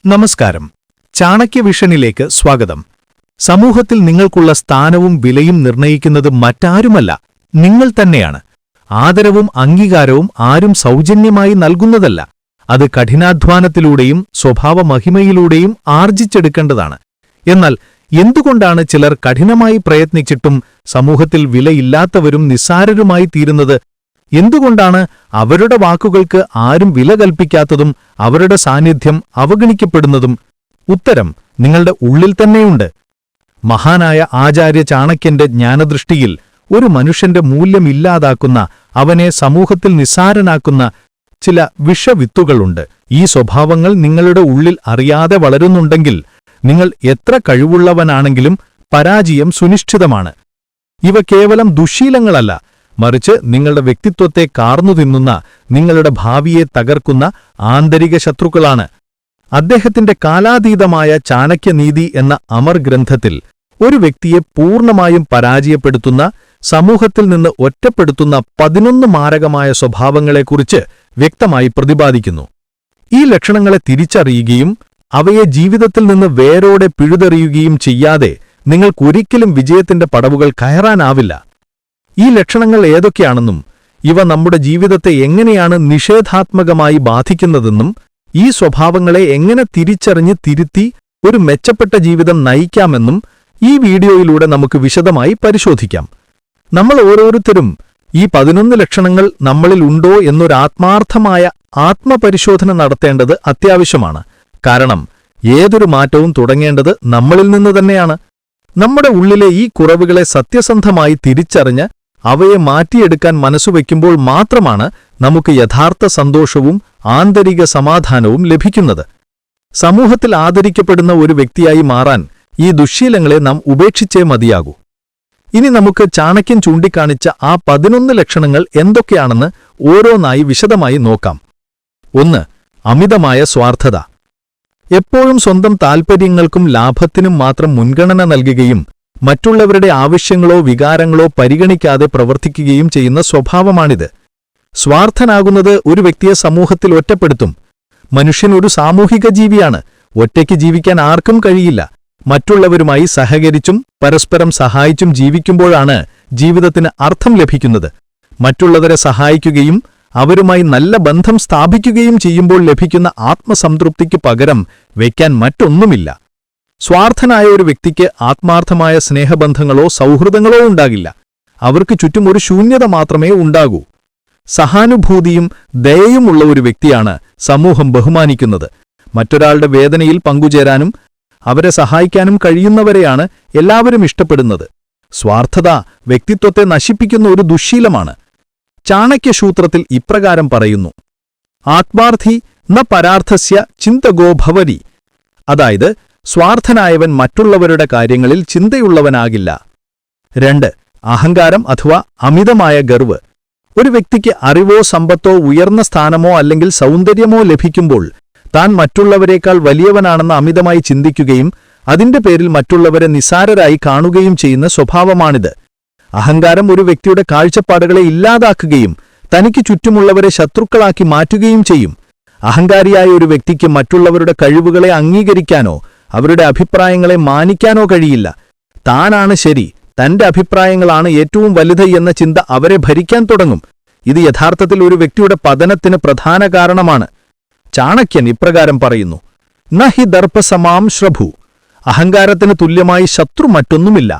നമസ്കാരം. ചാണക്യ വിഷനിലേക്ക് സ്വാഗതം. സമൂഹത്തിൽ നിങ്ങൾക്കുള്ള സ്ഥാനവും വിലയും നിർണയിക്കുന്നത് മറ്റാരുമല്ല, നിങ്ങൾ തന്നെയാണ്. ആദരവും അംഗീകാരവും ആരും സൗജന്യമായി നൽകുന്നതല്ല. അത് കഠിനാധ്വാനത്തിലൂടെയും സ്വഭാവമഹിമയിലൂടെയും ആർജിച്ചെടുക്കേണ്ടതാണ്. എന്നാൽ എന്തുകൊണ്ടാണ് ചിലർ കഠിനമായി പ്രയത്നിച്ചിട്ടും സമൂഹത്തിൽ വിലയില്ലാത്തവരും നിസ്സാരരുമായി തീരുന്നത്? എന്തുകൊണ്ടാണ് അവരുടെ വാക്കുകൾക്ക് ആരും വില കൽപ്പിക്കാത്തതും അവരുടെ സാന്നിധ്യം അവഗണിക്കപ്പെടുന്നതും? ഉത്തരം നിങ്ങളുടെ ഉള്ളിൽ തന്നെയുണ്ട്. മഹാനായ ആചാര്യ ചാണക്യന്റെ ജ്ഞാനദൃഷ്ടിയിൽ ഒരു മനുഷ്യന്റെ മൂല്യമില്ലാതാക്കുന്ന, അവനെ സമൂഹത്തിൽ നിസ്സാരനാക്കുന്ന ചില വിഷവിത്തുകളുണ്ട്. ഈ സ്വഭാവങ്ങൾ നിങ്ങളുടെ ഉള്ളിൽ അറിയാതെ വളരുന്നുണ്ടെങ്കിൽ നിങ്ങൾ എത്ര കഴിവുള്ളവനാണെങ്കിലും പരാജയം സുനിശ്ചിതമാണ്. ഇവ കേവലം ദുശ്ശീലങ്ങളല്ല, മറിച്ച് നിങ്ങളുടെ വ്യക്തിത്വത്തെ കാർന്നു തിന്നുന്ന, നിങ്ങളുടെ ഭാവിയെ തകർക്കുന്ന ആന്തരിക ശത്രുക്കളാണ്. അദ്ദേഹത്തിന്റെ കാലാതീതമായ ചാണക്യനീതി എന്ന അമർ ഗ്രന്ഥത്തിൽ ഒരു വ്യക്തിയെ പൂർണ്ണമായും പരാജയപ്പെടുത്തുന്ന, സമൂഹത്തിൽ നിന്ന് ഒറ്റപ്പെടുത്തുന്ന 11 മാരകമായ സ്വഭാവങ്ങളെക്കുറിച്ച് വ്യക്തമായി പ്രതിപാദിക്കുന്നു. ഈ ലക്ഷണങ്ങളെ തിരിച്ചറിയുകയും അവയെ ജീവിതത്തിൽ നിന്ന് വേരോടെ പിഴുതെറിയുകയും ചെയ്യാതെ നിങ്ങൾക്കൊരിക്കലും വിജയത്തിന്റെ പടവുകൾ കയറാനാവില്ല. ഈ ലക്ഷണങ്ങൾ ഏതൊക്കെയാണെന്നും ഇവ നമ്മുടെ ജീവിതത്തെ എങ്ങനെയാണ് നിഷേധാത്മകമായി ബാധിക്കുന്നതെന്നും ഈ സ്വഭാവങ്ങളെ എങ്ങനെ തിരിച്ചറിഞ്ഞ് തിരുത്തി ഒരു മെച്ചപ്പെട്ട ജീവിതം നയിക്കാമെന്നും ഈ വീഡിയോയിലൂടെ നമുക്ക് വിശദമായി പരിശോധിക്കാം. നമ്മൾ ഓരോരുത്തരും ഈ 11 ലക്ഷണങ്ങൾ നമ്മളിൽ ഉണ്ടോ എന്നൊരാത്മാർത്ഥമായ ആത്മപരിശോധന നടത്തേണ്ടത് അത്യാവശ്യമാണ്. കാരണം ഏതൊരു മാറ്റവും തുടങ്ങേണ്ടത് നമ്മളിൽ നിന്ന് തന്നെയാണ്. നമ്മുടെ ഉള്ളിലെ ഈ കുറവുകളെ സത്യസന്ധമായി തിരിച്ചറിഞ്ഞ് അവയെ മാറ്റിയെടുക്കാൻ മനസ്സുവെക്കുമ്പോൾ മാത്രമാണ് നമുക്ക് യഥാർത്ഥ സന്തോഷവും ആന്തരിക സമാധാനവും ലഭിക്കുന്നത്. സമൂഹത്തിൽ ആദരിക്കപ്പെടുന്ന ഒരു വ്യക്തിയായി മാറാൻ ഈ ദുശ്ശീലങ്ങളെ നാം ഉപേക്ഷിച്ചേ മതിയാകൂ. ഇനി നമുക്ക് ചാണക്യൻ ചൂണ്ടിക്കാണിച്ച ആ 11 ലക്ഷണങ്ങൾ എന്തൊക്കെയാണെന്ന് ഓരോന്നായി വിശദമായി നോക്കാം. 1. അമിതമായ സ്വാർത്ഥത. എപ്പോഴും സ്വന്തം താൽപ്പര്യങ്ങൾക്കും ലാഭത്തിനും മാത്രം മുൻഗണന നൽകുകയും മറ്റുള്ളവരുടെ ആവശ്യങ്ങളോ വികാരങ്ങളോ പരിഗണിക്കാതെ പ്രവർത്തിക്കുകയും ചെയ്യുന്ന സ്വഭാവമാണിത്. സ്വാർത്ഥനാകുന്നത് ഒരു വ്യക്തിയെ സമൂഹത്തിൽ ഒറ്റപ്പെടുത്തും. മനുഷ്യൻ ഒരു സാമൂഹിക ജീവിയാണ്. ഒറ്റയ്ക്ക് ജീവിക്കാൻ ആർക്കും കഴിയില്ല. മറ്റുള്ളവരുമായി സഹകരിച്ചും പരസ്പരം സഹായിച്ചും ജീവിക്കുമ്പോഴാണ് ജീവിതത്തിന് അർത്ഥം ലഭിക്കുന്നത്. മറ്റുള്ളവരെ സഹായിക്കുകയും അവരുമായി നല്ല ബന്ധം സ്ഥാപിക്കുകയും ചെയ്യുമ്പോൾ ലഭിക്കുന്ന ആത്മസംതൃപ്തിക്ക് പകരം വയ്ക്കാൻ മറ്റൊന്നുമില്ല. സ്വാർത്ഥനായ ഒരു വ്യക്തിക്ക് ആത്മാർത്ഥമായ സ്നേഹബന്ധങ്ങളോ സൗഹൃദങ്ങളോ ഉണ്ടാകില്ല. അവർക്ക് ചുറ്റും ഒരു ശൂന്യത മാത്രമേ ഉണ്ടാകൂ. സഹാനുഭൂതിയും ദയയുമുള്ള ഒരു വ്യക്തിയാണ് സമൂഹം ബഹുമാനിക്കുന്നത്. മറ്റൊരാളുടെ വേദനയിൽ പങ്കുചേരാനും അവരെ സഹായിക്കാനും കഴിയുന്നവരെയാണ് എല്ലാവരും ഇഷ്ടപ്പെടുന്നത്. സ്വാർത്ഥത വ്യക്തിത്വത്തെ നശിപ്പിക്കുന്ന ഒരു ദുശ്ശീലമാണ്. ചാണക്യസൂത്രത്തിൽ ഇപ്രകാരം പറയുന്നു: ആത്മാർത്ഥി ന പരാർത്ഥസ്യ ചിന്തഗോ ഭവതി. അതായത് സ്വാർത്ഥനായവൻ മറ്റുള്ളവരുടെ കാര്യങ്ങളിൽ ചിന്തയുള്ളവനാകില്ല. 2. അഹങ്കാരം അഥവാ അമിതമായ ഗർവ്. ഒരു വ്യക്തിക്ക് അറിവോ സമ്പത്തോ ഉയർന്ന സ്ഥാനമോ അല്ലെങ്കിൽ സൗന്ദര്യമോ ലഭിക്കുമ്പോൾ താൻ മറ്റുള്ളവരെക്കാൾ വലിയവനാണെന്ന് അമിതമായി ചിന്തിക്കുകയും അതിന്റെ പേരിൽ മറ്റുള്ളവരെ നിസ്സാരരായി കാണുകയും ചെയ്യുന്ന സ്വഭാവമാണിത്. അഹങ്കാരം ഒരു വ്യക്തിയുടെ കാഴ്ചപ്പാടുകളെ ഇല്ലാതാക്കുകയും തനിക്ക് ചുറ്റുമുള്ളവരെ ശത്രുക്കളാക്കി മാറ്റുകയും ചെയ്യും. അഹങ്കാരിയായ ഒരു വ്യക്തിക്ക് മറ്റുള്ളവരുടെ കഴിവുകളെ അംഗീകരിക്കാനോ അവരുടെ അഭിപ്രായങ്ങളെ മാനിക്കാനോ കഴിയില്ല. താനാണ് ശരി, തന്റെ അഭിപ്രായങ്ങളാണ് ഏറ്റവും വലുത് എന്ന ചിന്ത അവരെ ഭരിക്കാൻ തുടങ്ങും. ഇത് യഥാർത്ഥത്തിൽ ഒരു വ്യക്തിയുടെ പതനത്തിന് പ്രധാന കാരണമാണ്. ചാണക്യൻ ഇപ്രകാരം പറയുന്നു: നഹി ദർപ്പസമാം ശ്രഭു. അഹങ്കാരത്തിന് തുല്യമായി ശത്രു മറ്റൊന്നുമില്ല.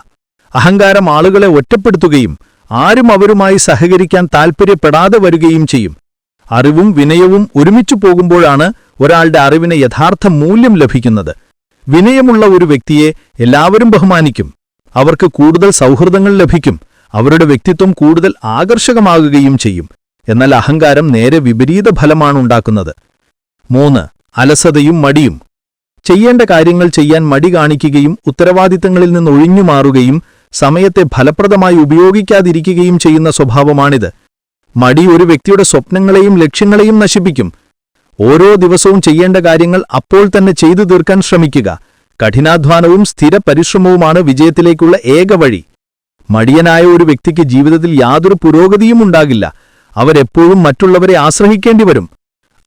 അഹങ്കാരം ആളുകളെ ഒറ്റപ്പെടുത്തുകയും ആരും അവരുമായി സഹകരിക്കാൻ താൽപ്പര്യപ്പെടാതെ വരികയും ചെയ്യും. അറിവും വിനയവും ഒരുമിച്ചു പോകുമ്പോഴാണ് ഒരാളുടെ അറിവിന് യഥാർത്ഥ മൂല്യം ലഭിക്കുന്നത്. വിനയമുള്ള ഒരു വ്യക്തിയെ എല്ലാവരും ബഹുമാനിക്കും. അവർക്ക് കൂടുതൽ സൗഹൃദങ്ങൾ ലഭിക്കും. അവരുടെ വ്യക്തിത്വം കൂടുതൽ ആകർഷകമാകുകയും ചെയ്യും. എന്നാൽ അഹങ്കാരം നേരെ വിപരീത ഫലമാണ് ഉണ്ടാക്കുന്നത്. 3. അലസതയും മടിയും. ചെയ്യേണ്ട കാര്യങ്ങൾ ചെയ്യാൻ മടി കാണിക്കുകയും ഉത്തരവാദിത്തങ്ങളിൽ നിന്ന് ഒഴിഞ്ഞുമാറുകയും സമയത്തെ ഫലപ്രദമായി ഉപയോഗിക്കാതിരിക്കുകയും ചെയ്യുന്ന സ്വഭാവമാണിത്. മടി ഒരു വ്യക്തിയുടെ സ്വപ്നങ്ങളെയും ലക്ഷ്യങ്ങളെയും നശിപ്പിക്കും. ഓരോ ദിവസവും ചെയ്യേണ്ട കാര്യങ്ങൾ അപ്പോൾ തന്നെ ചെയ്തു തീർക്കാൻ ശ്രമിക്കുക. കഠിനാധ്വാനവും സ്ഥിര പരിശ്രമവുമാണ് വിജയത്തിലേക്കുള്ള ഏക വഴി. മടിയനായ ഒരു വ്യക്തിക്ക് ജീവിതത്തിൽ യാതൊരു പുരോഗതിയും ഉണ്ടാകില്ല. അവരെപ്പോഴും മറ്റുള്ളവരെ ആശ്രയിക്കേണ്ടി വരും.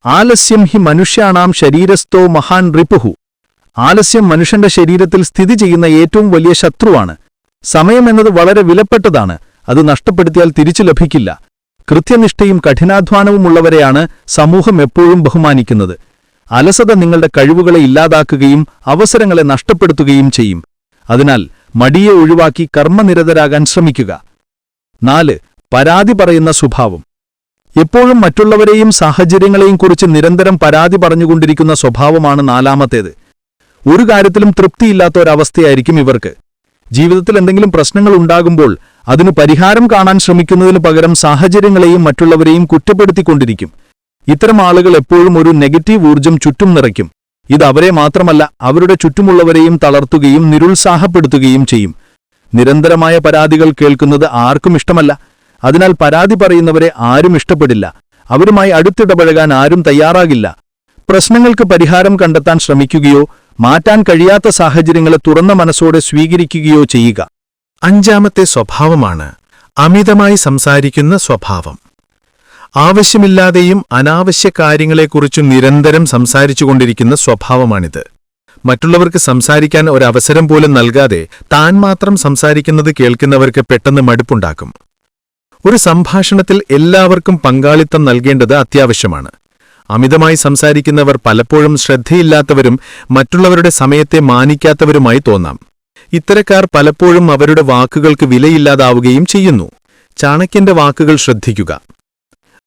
ആലസ്യം ഹി മനുഷ്യാണാം ശരീരസ്ഥോ മഹാൻ റിപുഹു. ആലസ്യം മനുഷ്യന്റെ ശരീരത്തിൽ സ്ഥിതി ചെയ്യുന്ന ഏറ്റവും വലിയ ശത്രുവാണ്. സമയം എന്നത് വളരെ വിലപ്പെട്ടതാണ്. അത് നഷ്ടപ്പെടുത്തിയാൽ തിരിച്ചു ലഭിക്കില്ല. കൃത്യനിഷ്ഠയും കഠിനാധ്വാനവുമുള്ളവരെയാണ് സമൂഹം എപ്പോഴും ബഹുമാനിക്കുന്നത്. അലസത നിങ്ങളുടെ കഴിവുകളെ ഇല്ലാതാക്കുകയും അവസരങ്ങളെ നഷ്ടപ്പെടുത്തുകയും ചെയ്യും. അതിനാൽ മടിയെ ഒഴിവാക്കി കർമ്മനിരതരാകാൻ ശ്രമിക്കുക. 4. പരാതി പറയുന്ന സ്വഭാവം. എപ്പോഴും മറ്റുള്ളവരെയും സാഹചര്യങ്ങളെയും കുറിച്ച് നിരന്തരം പരാതി പറഞ്ഞുകൊണ്ടിരിക്കുന്ന സ്വഭാവമാണ് 4ാമത്തേത്. ഒരു കാര്യത്തിലും തൃപ്തിയില്ലാത്ത ഒരവസ്ഥയായിരിക്കും ഇവർക്ക്. ജീവിതത്തിൽ എന്തെങ്കിലും പ്രശ്നങ്ങൾ ഉണ്ടാകുമ്പോൾ അതിനു പരിഹാരം കാണാൻ ശ്രമിക്കുന്നതിനു പകരം സാഹചര്യങ്ങളെയും മറ്റുള്ളവരെയും കുറ്റപ്പെടുത്തിക്കൊണ്ടിരിക്കും. ഇത്തരം ആളുകൾ എപ്പോഴും ഒരു നെഗറ്റീവ് ഊർജ്ജം ചുറ്റും നിറയ്ക്കും. ഇത് അവരെ മാത്രമല്ല അവരുടെ ചുറ്റുമുള്ളവരെയും തളർത്തുകയും നിരുത്സാഹപ്പെടുത്തുകയും ചെയ്യും. നിരന്തരമായ പരാതികൾ കേൾക്കുന്നത് ആർക്കും ഇഷ്ടമല്ല. അതിനാൽ പരാതി പറയുന്നവരെ ആരും ഇഷ്ടപ്പെടില്ല. അവരുമായി അടുത്തിടപഴകാൻ ആരും തയ്യാറാകില്ല. പ്രശ്നങ്ങൾക്ക് പരിഹാരം കണ്ടെത്താൻ ശ്രമിക്കുകയോ മാറ്റാൻ കഴിയാത്ത സാഹചര്യങ്ങളെ തുറന്ന മനസ്സോടെ സ്വീകരിക്കുകയോ ചെയ്യുക. 5ാമത്തെ സ്വഭാവമാണ് അമിതമായി സംസാരിക്കുന്ന സ്വഭാവം. ആവശ്യമില്ലാതെയും അനാവശ്യ കാര്യങ്ങളെക്കുറിച്ചും നിരന്തരം സംസാരിച്ചുകൊണ്ടിരിക്കുന്ന സ്വഭാവമാണിത്. മറ്റുള്ളവർക്ക് സംസാരിക്കാൻ ഒരവസരം പോലും നൽകാതെ താൻ മാത്രം സംസാരിക്കുന്നത് കേൾക്കുന്നവർക്ക് പെട്ടെന്ന് മടുപ്പുണ്ടാക്കും. ഒരു സംഭാഷണത്തിൽ എല്ലാവർക്കും പങ്കാളിത്തം നൽകേണ്ടത് അത്യാവശ്യമാണ്. അമിതമായി സംസാരിക്കുന്നവർ പലപ്പോഴും ശ്രദ്ധയില്ലാത്തവരും മറ്റുള്ളവരുടെ സമയത്തെ മാനിക്കാത്തവരുമായി തോന്നാം. ഇത്തരക്കാർ പലപ്പോഴും അവരുടെ വാക്കുകൾക്ക് വിലയില്ലാതാവുകയും ചെയ്യുന്നു. ചാണക്യന്റെ വാക്കുകൾ ശ്രദ്ധിക്കുക.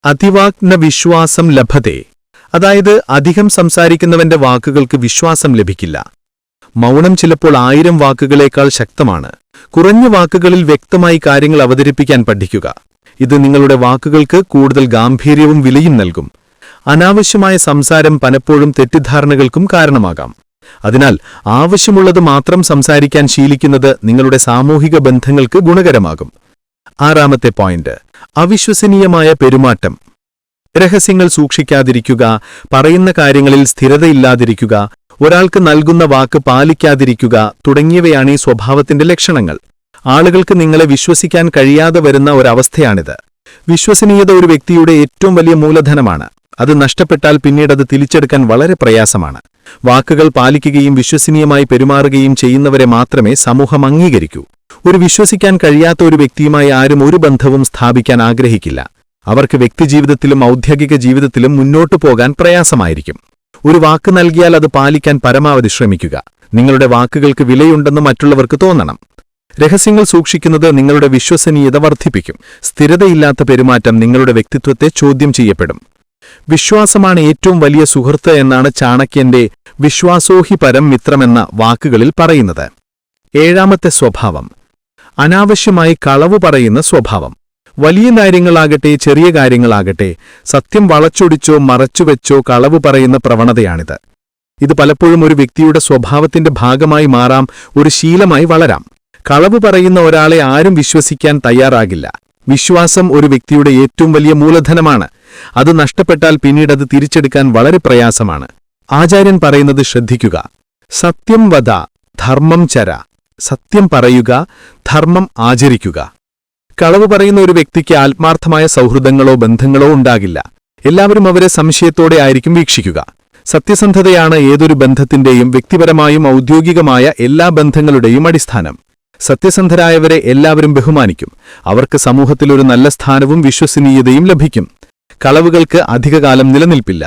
അതിവാഗ്ന വിശ്വാസം ലഭതേ. അതായത് അധികം സംസാരിക്കുന്നവന്റെ വാക്കുകൾക്ക് വിശ്വാസം ലഭിക്കില്ല. മൗനം ചിലപ്പോൾ 1000 വാക്കുകളേക്കാൾ ശക്തമാണ്. കുറഞ്ഞ വാക്കുകളിൽ വ്യക്തമായി കാര്യങ്ങൾ അവതരിപ്പിക്കാൻ പഠിക്കുക. ഇത് നിങ്ങളുടെ വാക്കുകൾക്ക് കൂടുതൽ ഗാംഭീര്യവും വിലയും നൽകും. അനാവശ്യമായ സംസാരം പലപ്പോഴും തെറ്റിദ്ധാരണകൾക്കും കാരണമാകാം. അതിനാൽ ആവശ്യമുള്ളത് മാത്രം സംസാരിക്കാൻ ശീലിക്കുന്നത് നിങ്ങളുടെ സാമൂഹിക ബന്ധങ്ങൾക്ക് ഗുണകരമാകും. 6ാമത്തെ പോയിന്റ്, അവിശ്വസനീയമായ പെരുമാറ്റം. രഹസ്യങ്ങൾ സൂക്ഷിക്കാതിരിക്കുക, പറയുന്ന കാര്യങ്ങളിൽ സ്ഥിരതയില്ലാതിരിക്കുക, ഒരാൾക്ക് നൽകുന്ന വാക്ക് പാലിക്കാതിരിക്കുക തുടങ്ങിയവയാണ് ഈ സ്വഭാവത്തിന്റെ ലക്ഷണങ്ങൾ. ആളുകൾക്ക് നിങ്ങളെ വിശ്വസിക്കാൻ കഴിയാതെ വരുന്ന ഒരവസ്ഥയാണിത്. വിശ്വസനീയത ഒരു വ്യക്തിയുടെ ഏറ്റവും വലിയ മൂലധനമാണ്. അത് നഷ്ടപ്പെട്ടാൽ പിന്നീടത് തിരിച്ചെടുക്കാൻ വളരെ പ്രയാസമാണ്. വാക്കുകൾ പാലിക്കുകയും വിശ്വസനീയമായി പെരുമാറുകയും ചെയ്യുന്നവരെ മാത്രമേ സമൂഹം അംഗീകരിക്കൂ. ഒരു വിശ്വസിക്കാൻ കഴിയാത്ത ഒരു വ്യക്തിയുമായി ആരും ഒരു ബന്ധവും സ്ഥാപിക്കാൻ ആഗ്രഹിക്കില്ല. അവർക്ക് വ്യക്തിജീവിതത്തിലും ഔദ്യോഗിക ജീവിതത്തിലും മുന്നോട്ടു പോകാൻ പ്രയാസമായിരിക്കും. ഒരു വാക്ക് നൽകിയാൽ അത് പാലിക്കാൻ പരമാവധി ശ്രമിക്കുക. നിങ്ങളുടെ വാക്കുകൾക്ക് വിലയുണ്ടെന്ന് മറ്റുള്ളവർക്ക് തോന്നണം. രഹസ്യങ്ങൾ സൂക്ഷിക്കുന്നത് നിങ്ങളുടെ വിശ്വസനീയത വർദ്ധിപ്പിക്കും. സ്ഥിരതയില്ലാത്ത പെരുമാറ്റം നിങ്ങളുടെ വ്യക്തിത്വത്തെ ചോദ്യം ചെയ്യപ്പെടും. വിശ്വാസമാണ് ഏറ്റവും വലിയ സുഹൃത്ത് എന്നാണ് ചാണക്യന്റെ വിശ്വാസോഹി പരം മിത്രമെന്ന വാക്കുകളിൽ പറയുന്നത്. 7ാമത്തെ സ്വഭാവം, അനാവശ്യമായി കളവു പറയുന്ന സ്വഭാവം. വലിയ കാര്യങ്ങളാകട്ടെ ചെറിയ കാര്യങ്ങളാകട്ടെ സത്യം വളച്ചൊടിച്ചോ മറച്ചുവെച്ചോ കളവു പറയുന്ന പ്രവണതയാണിത്. ഇത് പലപ്പോഴും ഒരു വ്യക്തിയുടെ സ്വഭാവത്തിന്റെ ഭാഗമായി മാറാം, ഒരു ശീലമായി വളരാം. കളവു പറയുന്ന ഒരാളെ ആരും വിശ്വസിക്കാൻ തയ്യാറാകില്ല. വിശ്വാസം ഒരു വ്യക്തിയുടെ ഏറ്റവും വലിയ മൂലധനമാണ്. അത് നഷ്ടപ്പെട്ടാൽ പിന്നീടത് തിരിച്ചെടുക്കാൻ വളരെ പ്രയാസമാണ്. ആചാര്യൻ പറയുന്നത് ശ്രദ്ധിക്കുക. സത്യം വദ ധർമ്മം ചര. സത്യം പറയുക, ധർമ്മം ആചരിക്കുക. കളവ് പറയുന്ന ഒരു വ്യക്തിക്ക് ആത്മാർത്ഥമായ സൗഹൃദങ്ങളോ ബന്ധങ്ങളോ ഉണ്ടാകില്ല. എല്ലാവരും അവരെ സംശയത്തോടെ ആയിരിക്കും വീക്ഷിക്കുക. സത്യസന്ധതയാണ് ഏതൊരു ബന്ധത്തിന്റെയും വ്യക്തിപരമായും ഔദ്യോഗികമായ എല്ലാ ബന്ധങ്ങളുടെയും അടിസ്ഥാനം. സത്യസന്ധരായവരെ എല്ലാവരും ബഹുമാനിക്കും. അവർക്ക് സമൂഹത്തിലൊരു നല്ല സ്ഥാനവും വിശ്വസനീയതയും ലഭിക്കും. കളവുകൾക്ക് അധികകാലം നിലനിൽപ്പില്ല.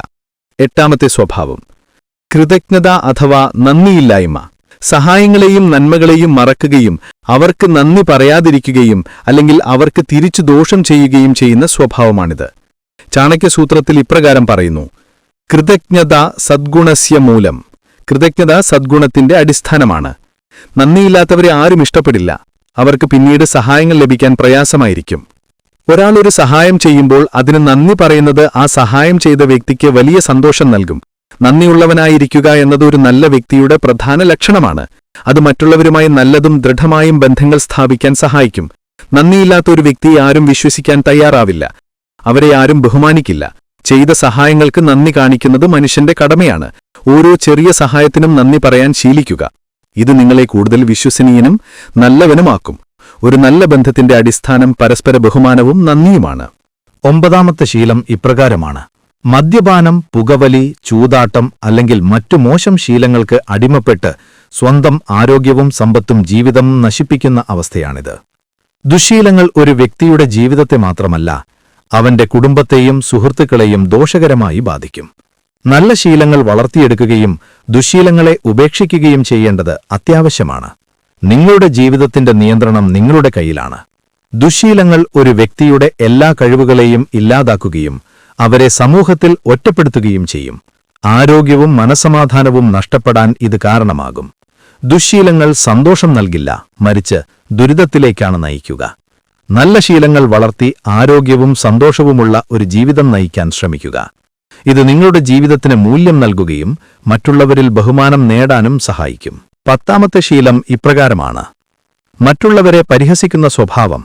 8ാമത്തെ സ്വഭാവം, കൃതജ്ഞത അഥവാ നന്ദിയില്ലായ്മ. സഹായങ്ങളെയും നന്മകളെയും മറക്കുകയും അവർക്ക് നന്ദി പറയാതിരിക്കുകയും അല്ലെങ്കിൽ അവർക്ക് തിരിച്ചു ദോഷം ചെയ്യുകയും ചെയ്യുന്ന സ്വഭാവമാണിത്. ചാണക്യസൂത്രത്തിൽ ഇപ്രകാരം പറയുന്നു: കൃതജ്ഞത സദ്ഗുണസ്യ മൂലം. കൃതജ്ഞത സദ്ഗുണത്തിന്റെ അടിസ്ഥാനമാണ്. നന്ദിയില്ലാത്തവരെ ആരും ഇഷ്ടപ്പെടില്ല. അവർക്ക് പിന്നീട് സഹായങ്ങൾ ലഭിക്കാൻ പ്രയാസമായിരിക്കും. ഒരാൾ ഒരു സഹായം ചെയ്യുമ്പോൾ അതിന് നന്ദി പറയുന്നത് ആ സഹായം ചെയ്ത വ്യക്തിക്ക് വലിയ സന്തോഷം നൽകും. നന്ദിയുള്ളവനായിരിക്കുക എന്നത് ഒരു നല്ല വ്യക്തിയുടെ പ്രധാന ലക്ഷണമാണ്. അത് മറ്റുള്ളവരുമായി നല്ലതും ദൃഢമായും ബന്ധങ്ങൾ സ്ഥാപിക്കാൻ സഹായിക്കും. നന്ദിയില്ലാത്ത ഒരു വ്യക്തിയെ ആരും വിശ്വസിക്കാൻ തയ്യാറാവില്ല. അവരെ ആരും ബഹുമാനിക്കില്ല. ചെയ്ത സഹായങ്ങൾക്ക് നന്ദി കാണിക്കുന്നത് മനുഷ്യന്റെ കടമയാണ്. ഓരോ ചെറിയ സഹായത്തിനും നന്ദി പറയാൻ ശീലിക്കുക. ഇത് നിങ്ങളെ കൂടുതൽ വിശ്വസനീയനും നല്ലവനുമാക്കും. ഒരു നല്ല ബന്ധത്തിന്റെ അടിസ്ഥാനം പരസ്പര ബഹുമാനവും നന്ദിയുമാണ്. 9ാമത്തെ ശീലം ഇപ്രകാരമാണ്: മദ്യപാനം, പുകവലി, ചൂതാട്ടം അല്ലെങ്കിൽ മറ്റു മോശം ശീലങ്ങൾക്ക് അടിമപ്പെട്ട് സ്വന്തം ആരോഗ്യവും സമ്പത്തും ജീവിതം നശിപ്പിക്കുന്ന അവസ്ഥയാണിത്. ദുശ്ശീലങ്ങൾ ഒരു വ്യക്തിയുടെ ജീവിതത്തെ മാത്രമല്ല, അവന്റെ കുടുംബത്തെയും സുഹൃത്തുക്കളെയും ദോഷകരമായി ബാധിക്കും. നല്ല ശീലങ്ങൾ വളർത്തിയെടുക്കുകയും ദുശ്ശീലങ്ങളെ ഉപേക്ഷിക്കുകയും ചെയ്യേണ്ടത് അത്യാവശ്യമാണ്. നിങ്ങളുടെ ജീവിതത്തിന്റെ നിയന്ത്രണം നിങ്ങളുടെ കയ്യിലാണ്. ദുശ്ശീലങ്ങൾ ഒരു വ്യക്തിയുടെ എല്ലാ കഴിവുകളെയും ഇല്ലാതാക്കുകയും അവരെ സമൂഹത്തിൽ ഒറ്റപ്പെടുത്തുകയും ചെയ്യും. ആരോഗ്യവും മനസ്സമാധാനവും നഷ്ടപ്പെടാൻ ഇത് കാരണമാകും. ദുശ്ശീലങ്ങൾ സന്തോഷം നൽകില്ല, മറിച്ച് ദുരിതത്തിലേക്കാണ് നയിക്കുക. നല്ല ശീലങ്ങൾ വളർത്തി ആരോഗ്യവും സന്തോഷവുമുള്ള ഒരു ജീവിതം നയിക്കാൻ ശ്രമിക്കുക. ഇത് നിങ്ങളുടെ ജീവിതത്തിന് മൂല്യം നൽകുകയും മറ്റുള്ളവരിൽ ബഹുമാനം നേടാനും സഹായിക്കും. 10ാമത്തെ ശീലം ഇപ്രകാരമാണ്: മറ്റുള്ളവരെ പരിഹസിക്കുന്ന സ്വഭാവം.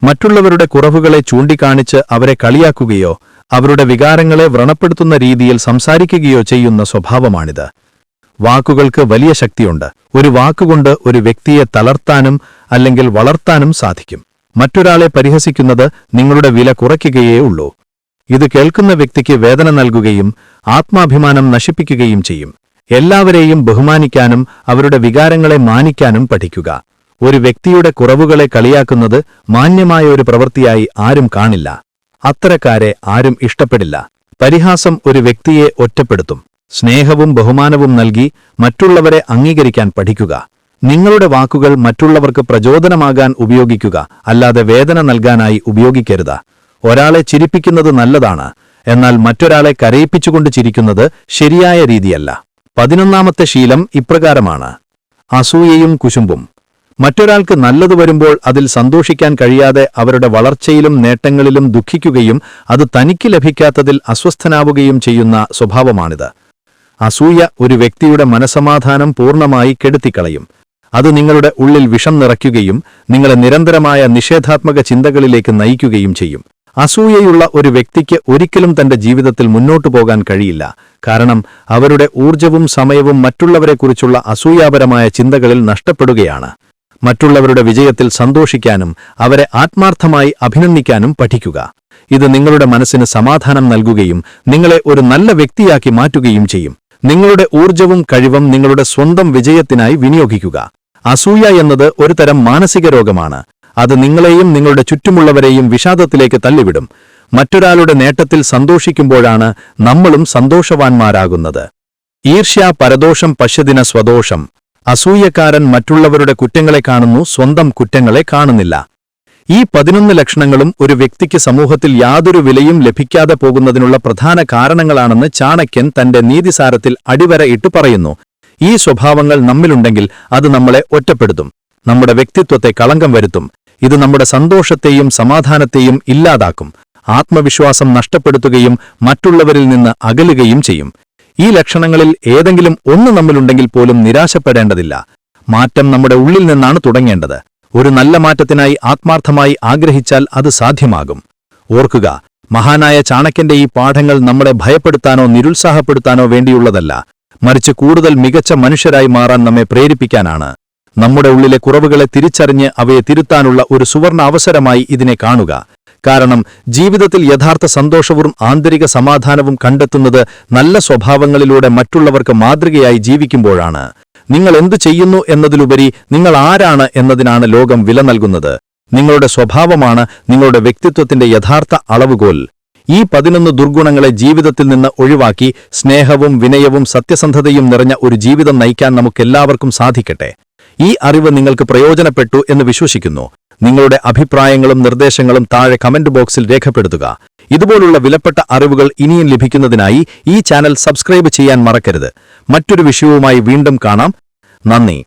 മറ്റുള്ളവരുടെ കുറവുകളെ ചൂണ്ടിക്കാണിച്ച് അവരെ കളിയാക്കുകയോ അവരുടെ വികാരങ്ങളെ വ്രണപ്പെടുത്തുന്ന രീതിയിൽ സംസാരിക്കുകയോ ചെയ്യുന്ന സ്വഭാവമാണിത്. വാക്കുകൾക്ക് വലിയ ശക്തിയുണ്ട്. ഒരു വാക്കുകൊണ്ട് ഒരു വ്യക്തിയെ തളർത്താനും അല്ലെങ്കിൽ വളർത്താനും സാധിക്കും. മറ്റൊരാളെ പരിഹസിക്കുന്നത് നിങ്ങളുടെ വില കുറയ്ക്കുകയേ ഉള്ളൂ. ഇത് കേൾക്കുന്ന വ്യക്തിക്ക് വേദന നൽകുകയും ആത്മാഭിമാനം നശിപ്പിക്കുകയും ചെയ്യും. എല്ലാവരെയും ബഹുമാനിക്കാനും അവരുടെ വികാരങ്ങളെ മാനിക്കാനും പഠിക്കുക. ഒരു വ്യക്തിയുടെ കുറവുകളെ കളിയാക്കുന്നത് മാന്യമായ ഒരു പ്രവൃത്തിയായി ആരും കാണില്ല. അത്തരക്കാരെ ആരും ഇഷ്ടപ്പെടില്ല. പരിഹാസം ഒരു വ്യക്തിയെ ഒറ്റപ്പെടുത്തും. സ്നേഹവും ബഹുമാനവും നൽകി മറ്റുള്ളവരെ അംഗീകരിക്കാൻ പഠിക്കുക. നിങ്ങളുടെ വാക്കുകൾ മറ്റുള്ളവർക്ക് പ്രചോദനമാകാൻ ഉപയോഗിക്കുക, അല്ലാതെ വേദന നൽകാനായി ഉപയോഗിക്കരുത്. ഒരാളെ ചിരിപ്പിക്കുന്നത് നല്ലതാണ്, എന്നാൽ മറ്റൊരാളെ കരയിപ്പിച്ചുകൊണ്ട് ചിരിക്കുന്നത് ശരിയായ രീതിയല്ല. 11ാമത്തെ ശീലം ഇപ്രകാരമാണ്: അസൂയയും കുശുമ്പും. മറ്റൊരാൾക്ക് നല്ലത് വരുമ്പോൾ അതിൽ സന്തോഷിക്കാൻ കഴിയാതെ അവരുടെ വളർച്ചയിലും നേട്ടങ്ങളിലും ദുഃഖിക്കുകയും അത് തനിക്ക് ലഭിക്കാത്തതിൽ അസ്വസ്ഥനാവുകയും ചെയ്യുന്ന സ്വഭാവമാണിത്. അസൂയ ഒരു വ്യക്തിയുടെ മനസ്സമാധാനം പൂർണ്ണമായി കെടുത്തിക്കളയും. അത് നിങ്ങളുടെ ഉള്ളിൽ വിഷം നിറയ്ക്കുകയും നിങ്ങളെ നിരന്തരമായ നിഷേധാത്മക ചിന്തകളിലേക്ക് നയിക്കുകയും ചെയ്യും. അസൂയയുള്ള ഒരു വ്യക്തിക്ക് ഒരിക്കലും തന്റെ ജീവിതത്തിൽ മുന്നോട്ടു പോകാൻ കഴിയില്ല. കാരണം അവരുടെ ഊർജവും സമയവും മറ്റുള്ളവരെക്കുറിച്ചുള്ള അസൂയാപരമായ ചിന്തകളിൽ നഷ്ടപ്പെടുകയാണ്. മറ്റുള്ളവരുടെ വിജയത്തിൽ സന്തോഷിക്കാനും അവരെ ആത്മാർത്ഥമായി അഭിനന്ദിക്കാനും പഠിക്കുക. ഇത് നിങ്ങളുടെ മനസ്സിന് സമാധാനം നൽകുകയും നിങ്ങളെ ഒരു നല്ല വ്യക്തിയാക്കി മാറ്റുകയും ചെയ്യും. നിങ്ങളുടെ ഊർജവും കഴിവും നിങ്ങളുടെ സ്വന്തം വിജയത്തിനായി വിനിയോഗിക്കുക. അസൂയ എന്നത് ഒരു തരം മാനസിക രോഗമാണ്. അത് നിങ്ങളെയും നിങ്ങളുടെ ചുറ്റുമുള്ളവരെയും വിഷാദത്തിലേക്ക് തള്ളിവിടും. മറ്റൊരാളുടെ നേട്ടത്തിൽ സന്തോഷിക്കുമ്പോഴാണ് നമ്മളും സന്തോഷവാന്മാരാകുന്നത്. ഈർഷ്യ പരദോഷം പശ്യതിന സ്വദോഷം. അസൂയക്കാരൻ മറ്റുള്ളവരുടെ കുറ്റങ്ങളെ കാണുന്നു, സ്വന്തം കുറ്റങ്ങളെ കാണുന്നില്ല. ഈ 11 ലക്ഷണങ്ങളും ഒരു വ്യക്തിക്ക് സമൂഹത്തിൽ യാതൊരു വിലയും ലഭിക്കാതെ പോകുന്നതിനുള്ള പ്രധാന കാരണങ്ങളാണെന്ന് ചാണക്യൻ തന്റെ നീതിസാരത്തിൽ അടിവരയിട്ട് പറയുന്നു. ഈ സ്വഭാവങ്ങൾ നമ്മിലുണ്ടെങ്കിൽ അത് നമ്മളെ ഒറ്റപ്പെടുത്തും, നമ്മുടെ വ്യക്തിത്വത്തെ കളങ്കം വരുത്തും. ഇത് നമ്മുടെ സന്തോഷത്തെയും സമാധാനത്തെയും ഇല്ലാതാക്കും, ആത്മവിശ്വാസം നഷ്ടപ്പെടുത്തുകയും മറ്റുള്ളവരിൽ നിന്ന് അകലുകയും ചെയ്യും. ഈ ലക്ഷണങ്ങളിൽ ഏതെങ്കിലും ഒന്ന് നമ്മിലുണ്ടെങ്കിൽ പോലും നിരാശപ്പെടേണ്ടതില്ല. മാറ്റം നമ്മുടെ ഉള്ളിൽ നിന്നാണ് തുടങ്ങേണ്ടത്. ഒരു നല്ല മാറ്റത്തിനായി ആത്മാർത്ഥമായി ആഗ്രഹിച്ചാൽ അത് സാധ്യമാകും. ഓർക്കുക, മഹാനായ ചാണക്യന്റെ ഈ പാഠങ്ങൾ നമ്മളെ ഭയപ്പെടുത്താനോ നിരുത്സാഹപ്പെടുത്താനോ വേണ്ടിയുള്ളതല്ല, മറിച്ച് കൂടുതൽ മികച്ച മനുഷ്യരായി മാറാൻ നമ്മെ പ്രേരിപ്പിക്കാനാണ്. നമ്മുടെ ഉള്ളിലെ കുറവുകളെ തിരിച്ചറിഞ്ഞ് അവയെ തിരുത്താനുള്ള ഒരു സുവർണ അവസരമായി ഇതിനെ കാണുക. കാരണം ജീവിതത്തിൽ യഥാർത്ഥ സന്തോഷവും ആന്തരിക സമാധാനവും കണ്ടെത്തുന്നത് നല്ല സ്വഭാവങ്ങളിലൂടെ മറ്റുള്ളവർക്ക് മാതൃകയായി ജീവിക്കുമ്പോഴാണ്. നിങ്ങൾ എന്തു ചെയ്യുന്നു എന്നതിലുപരി നിങ്ങൾ ആരാണ് എന്നതിനാണ് ലോകം വില നൽകുന്നത്. നിങ്ങളുടെ സ്വഭാവമാണ് നിങ്ങളുടെ വ്യക്തിത്വത്തിന്റെ യഥാർത്ഥ അളവുകോൽ. ഈ 11 ദുർഗുണങ്ങളെ ജീവിതത്തിൽ നിന്ന് ഒഴിവാക്കി സ്നേഹവും വിനയവും സത്യസന്ധതയും നിറഞ്ഞ ഒരു ജീവിതം നയിക്കാൻ നമുക്കെല്ലാവർക്കും സാധിക്കട്ടെ. ഈ അറിവ് നിങ്ങൾക്ക് പ്രയോജനപ്പെട്ടു എന്ന് വിശ്വസിക്കുന്നു. നിങ്ങളുടെ അഭിപ്രായങ്ങളും നിർദ്ദേശങ്ങളും താഴെ കമന്റ് ബോക്സിൽ രേഖപ്പെടുത്തുക. ഇതുപോലുള്ള വിലപ്പെട്ട അറിവുകൾ ഇനിയും ലഭിക്കുന്നതിനായി ഈ ചാനൽ സബ്സ്ക്രൈബ് ചെയ്യാൻ മറക്കരുത്. മറ്റൊരു വിഷയവുമായി വീണ്ടും കാണാം. നന്ദി.